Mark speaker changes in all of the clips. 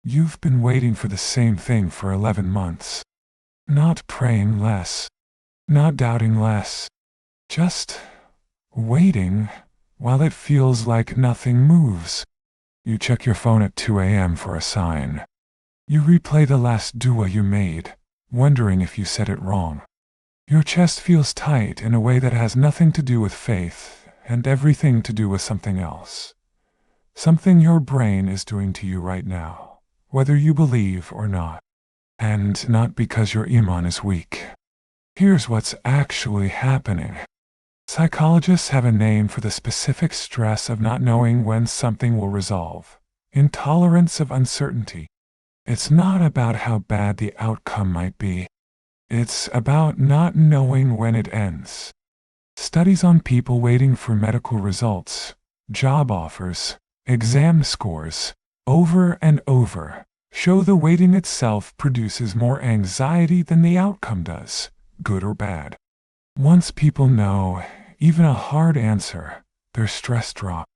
Speaker 1: You've been waiting for the same thing for 11 months. Not praying less, not doubting less, just waiting while it feels like nothing moves. You check your phone at 2 a.m. for a sign. You replay the last dua you made, wondering if you said it wrong. Your chest feels tight in a way that has nothing to do with faith and everything to do with something else. Something your brain is doing to you right now, whether you believe or not. And not because your iman is weak. Here's what's actually happening. Psychologists have a name for the specific stress of not knowing when something will resolve. Intolerance of uncertainty. It's not about how bad the outcome might be. It's about not knowing when it ends. Studies on people waiting for medical results, job offers, exam scores, over and over, show the waiting itself produces more anxiety than the outcome does, good or bad. Once people know, even a hard answer, their stress drops.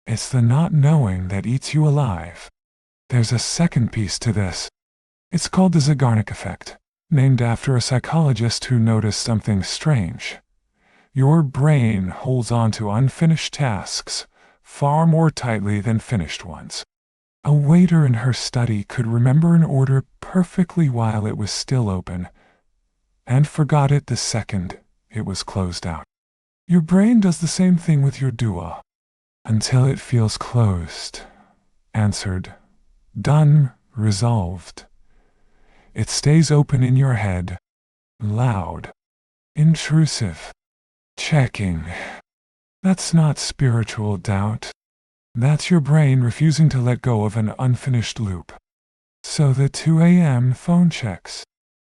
Speaker 1: It's the not knowing that eats you alive. There's a second piece to this. It's called the Zeigarnik effect, named after a psychologist who noticed something strange. Your brain holds on to unfinished tasks far more tightly than finished ones. A waiter in her study could remember an order perfectly while it was still open, and forgot it the second it was closed out. Your brain does the same thing with your dua, until it feels closed, answered, done, resolved. It stays open in your head, loud, intrusive, checking. That's not spiritual doubt. That's your brain refusing to let go of an unfinished loop. So the 2 a.m. phone checks,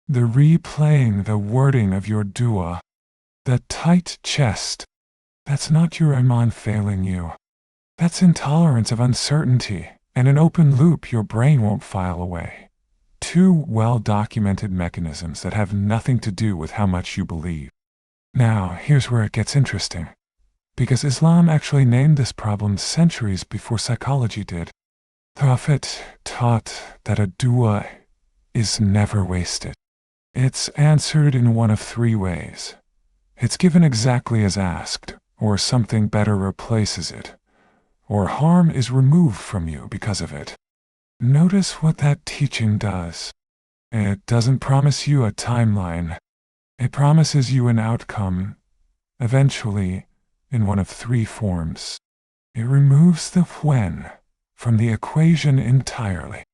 Speaker 1: the replaying the wording of your dua, the tight chest, that's not your iman failing you. That's intolerance of uncertainty and an open loop your brain won't file away. Two well-documented mechanisms that have nothing to do with how much you believe. Now, here's where it gets interesting. Because Islam actually named this problem centuries before psychology did. The Prophet taught that a dua is never wasted. It's answered in one of three ways. It's given exactly as asked, or something better replaces it, or harm is removed from you because of it. Notice what that teaching does. It doesn't promise you a timeline. It promises you an outcome, eventually, in one of three forms. It removes the when from the equation entirely.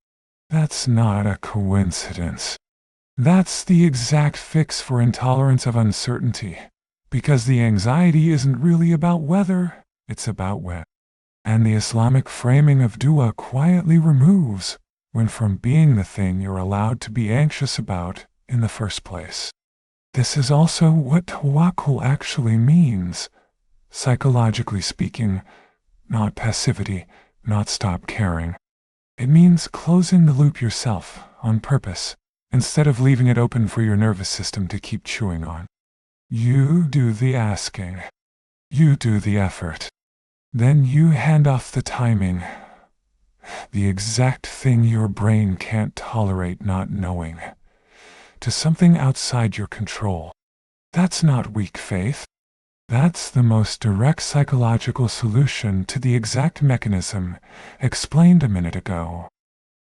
Speaker 1: That's not a coincidence. That's the exact fix for intolerance of uncertainty, because the anxiety isn't really about whether, it's about when. And the Islamic framing of dua quietly removes when from being the thing you're allowed to be anxious about in the first place. This is also what tawakkul actually means, psychologically speaking, not passivity, not stop caring. It means closing the loop yourself, on purpose, instead of leaving it open for your nervous system to keep chewing on. You do the asking. You do the effort. Then you hand off the timing, the exact thing your brain can't tolerate not knowing, to something outside your control. That's not weak faith. That's the most direct psychological solution to the exact mechanism explained a minute ago.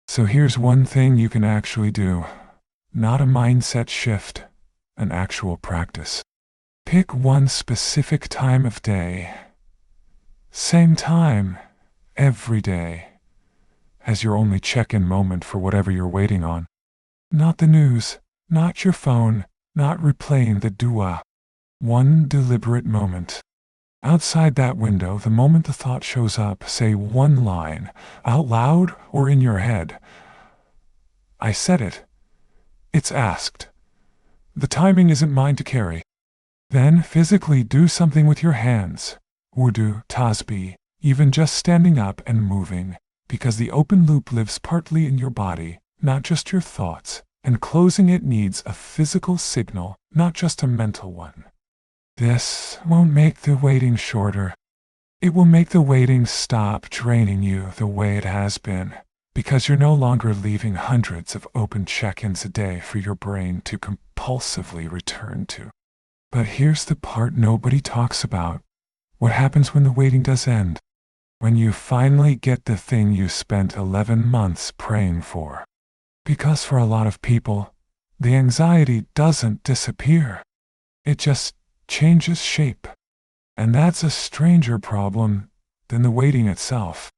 Speaker 1: So here's one thing you can actually do. Not a mindset shift, an actual practice. Pick one specific time of day. Same time, every day, as your only check-in moment for whatever you're waiting on. Not the news, not your phone, not replaying the dua. One deliberate moment. Outside that window, the moment the thought shows up, say one line, out loud or in your head. I said it. It's asked. The timing isn't mine to carry. Then physically do something with your hands. Wudu, tasbih, even just standing up and moving, because the open loop lives partly in your body, not just your thoughts, and closing it needs a physical signal, not just a mental one. This won't make the waiting shorter. It will make the waiting stop draining you the way it has been. because you're no longer leaving hundreds of open check-ins a day for your brain to compulsively return to. But here's the part nobody talks about. What happens when the waiting does end? When you finally get the thing you spent 11 months praying for. Because for a lot of people, the anxiety doesn't disappear. It just changes shape. And that's a stranger problem than the waiting itself.